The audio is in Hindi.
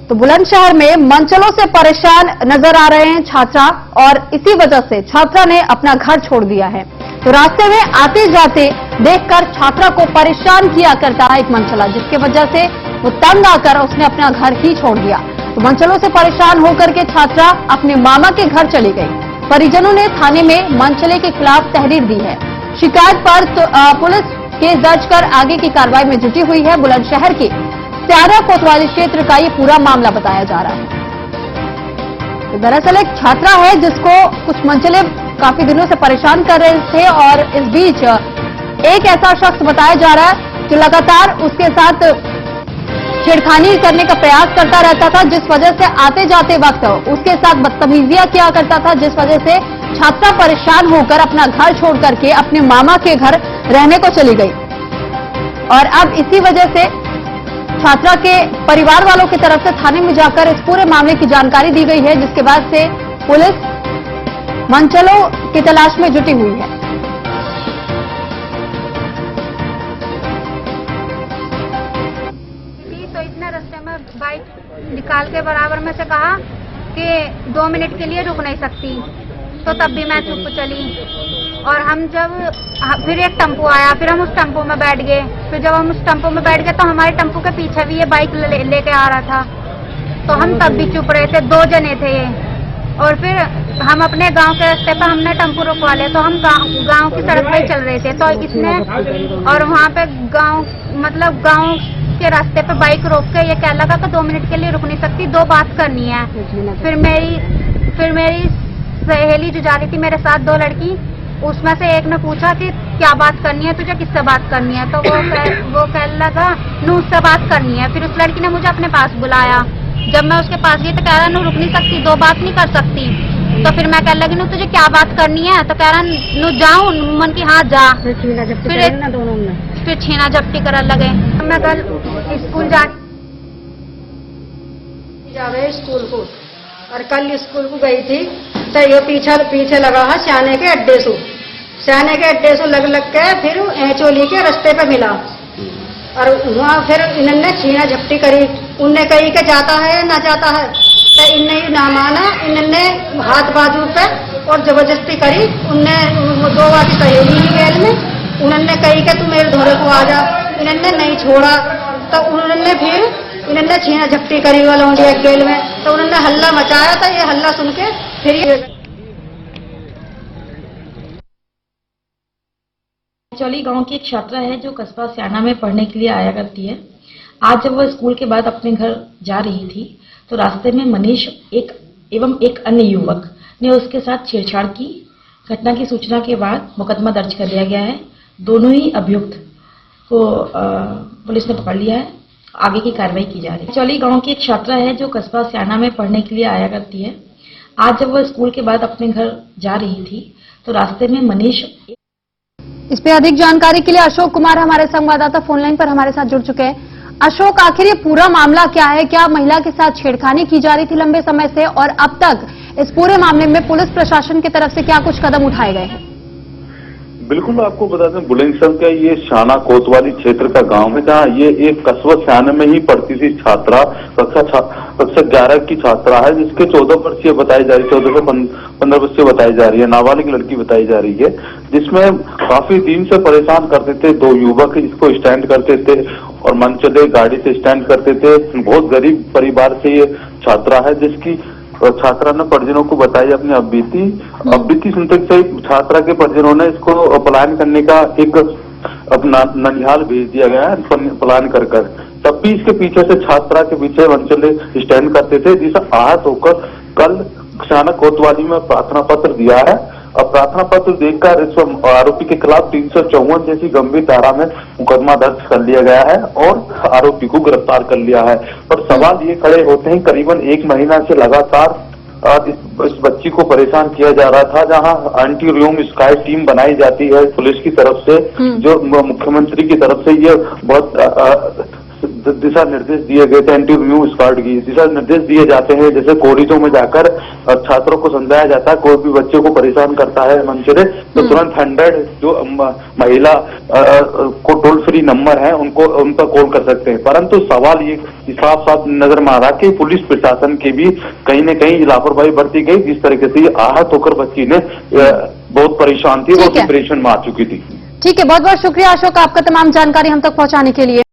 तो बुलंदशहर में मनचलों से परेशान नजर आ रहे हैं छात्रा और इसी वजह से छात्रा ने अपना घर छोड़ दिया है। तो रास्ते में आते जाते देखकर छात्रा को परेशान किया करता है एक मनचला, जिसकी वजह से वो तंग आकर उसने अपना घर ही छोड़ दिया। तो मनचलों से परेशान होकर के छात्रा अपने मामा के घर चली गई। परिजनों ने थाने में मनचले के खिलाफ तहरीर दी है। शिकायत पर तो पुलिस केस दर्ज कर आगे की कार्रवाई में जुटी हुई है। बुलंदशहर के स्याना कोतवाली क्षेत्र का ये पूरा मामला बताया जा रहा है। तो दरअसल एक छात्रा है जिसको कुछ मनचले काफी दिनों से परेशान कर रहे थे और इस बीच एक ऐसा शख्स बताया जा रहा है जो लगातार उसके साथ छेड़खानी करने का प्रयास करता रहता था, जिस वजह से आते जाते वक्त उसके साथ बदतमीजियां किया करता था, जिस वजह से छात्रा परेशान होकर अपना घर छोड़ करके अपने मामा के घर रहने को चली गई। और अब इसी वजह से छात्रा के परिवार वालों की तरफ से थाने में जाकर इस पूरे मामले की जानकारी दी गई है, जिसके बाद से पुलिस मनचलों की तलाश में जुटी हुई है। तो इतने रास्ते में बाइक निकाल के बराबर में से कहा कि 2 मिनट के लिए रुक नहीं सकती, तो तब भी मैं चुप चली। और हम जब फिर एक टेम्पो आया, फिर हम उस टेम्पो में बैठ गए। फिर जब हम उस टेम्पो में बैठ गए तो हमारे टेम्पो के पीछे भी ये बाइक लेके आ रहा था, तो हम तब भी चुप रहे थे। 2 जने थे ये। और फिर हम अपने गांव के रास्ते पर हमने टेम्पो रुकवा लिया, तो हम गांव की सड़क पे चल रहे थे। तो इसने और वहाँ पे गांव के रास्ते पे बाइक रोक के ये कह लगा कि 2 मिनट के लिए रुक नहीं सकती, 2 बात करनी है। फिर मेरी सहेली जो जा रही थी मेरे साथ, 2 लड़की, उसमें से एक ने पूछा कि क्या बात करनी है तुझे, किससे बात करनी है? तो वो कह लगा नू उससे बात करनी है। फिर उस लड़की ने मुझे अपने पास बुलाया। जब मैं उसके पास गई तो कह रहा नू रुक नहीं सकती, 2 बात नहीं कर सकती। तो फिर मैं कह लगी नू तुझे क्या बात करनी है? तो कह रहा नू जाऊं, मन की हाँ जा। फिर छीना झपटी कर लगे। मैं कल स्कूल जावे स्कूल को, और कल स्कूल को गई थी तो ये पीछे लगा है स्याने के अड्डे से लग के फिर एचोली के रास्ते पे मिला। और वहाँ फिर इन्होंने छीना झपटी करी। उनने कही कि जाता है ना जाता है, तो इनने ना माना। इन्होंने हाथ बाजू पे और जबरदस्ती करी। उनने 2 वाली सहेली की गैल में उन्होंने कही कि तू मेरे धोरे को आ जा। इन्होंने नहीं छोड़ा, तो उन्होंने इन्होंने छीना झपटी करी लौंडिया गेल में। तो उन्होंने हल्ला मचाया था। ये हल्ला सुन के फिर चौली गांव की एक छात्रा है जो कस्बा स्याना में पढ़ने के लिए आया करती है। आज जब वह स्कूल के बाद अपने घर जा रही थी तो रास्ते में मनीष एक अन्य युवक ने उसके साथ छेड़छाड़ की। घटना की सूचना के बाद मुकदमा दर्ज कर लिया गया है। दोनों ही अभियुक्त को पुलिस ने पकड़ लिया है। आगे की कार्रवाई की जा रही है। चौली गांव की एक छात्रा है जो कस्बा स्याना में पढ़ने के लिए आया करती है। आज जब वह स्कूल के बाद अपने घर जा रही थी तो रास्ते में मनीष। इस पे अधिक जानकारी के लिए अशोक कुमार हमारे संवाददाता फोनलाइन पर हमारे साथ जुड़ चुके हैं। अशोक, आखिर ये पूरा मामला क्या है? क्या महिला के साथ छेड़खानी की जा रही थी लंबे समय से, और अब तक इस पूरे मामले में पुलिस प्रशासन की तरफ से क्या कुछ कदम उठाए गए हैं? बिल्कुल, आपको बता दें बुलंदशहर का ये स्याना कोतवाली क्षेत्र का गांव है, जहां ये एक कस्बा स्याना में ही पढ़ती थी छात्रा। कक्षा 11 की छात्रा है, जिसके 14 वर्षीय बताई जा रही है, 14 से 15 वर्षीय बताई जा रही है, नाबालिग लड़की बताई जा रही है, जिसमें काफी दिन से परेशान करते थे 2 युवक। इसको स्टैंड करते थे और मनचले गाड़ी से स्टैंड करते थे। बहुत गरीब परिवार से ये छात्रा है, जिसकी छात्रा ने परिजनों को बताई अपनी अबीती सुनते ही छात्रा के परिजनों ने इसको पलायन करने का एक अपना ननिहाल भेज दिया गया है पलायन कर। तब भी इसके पीछे से छात्रा के पीछे मनचले स्टैंड करते थे, जिसे आहत होकर कल स्याना कोतवाली में प्रार्थना पत्र दिया है। और प्रार्थना पत्र देखकर इस आरोपी के खिलाफ 354 जैसी गंभीर धारा में मुकदमा दर्ज कर लिया गया है और आरोपी को गिरफ्तार कर लिया है। पर सवाल ये खड़े होते हैं, करीबन 1 महीना से लगातार इस बच्ची को परेशान किया जा रहा था, जहां एंटी रियोम स्क्वाड टीम बनाई जाती है पुलिस की तरफ से, जो मुख्यमंत्री की तरफ से ये बहुत दिशा निर्देश दिए गए थे, एंटी व्यू स्क्वाड की दिशा निर्देश दिए जाते हैं, जैसे कॉलेजों में जाकर छात्रों को समझाया जाता है, कोई भी बच्चे को परेशान करता है मंचले तो तुरंत 100 जो महिला को टोल फ्री नंबर है उन पर कॉल कर सकते हैं। परंतु सवाल ये साफ साफ नजर में आ रहा कि पुलिस प्रशासन की भी कहीं न कहीं लापरवाही बरती गई, जिस तरीके से आहत होकर बच्ची ने बहुत परेशान थी, वो डिप्रेशन में आ चुकी थी। ठीक है, बहुत बहुत शुक्रिया अशोक आपका तमाम जानकारी हम तक पहुंचाने के लिए।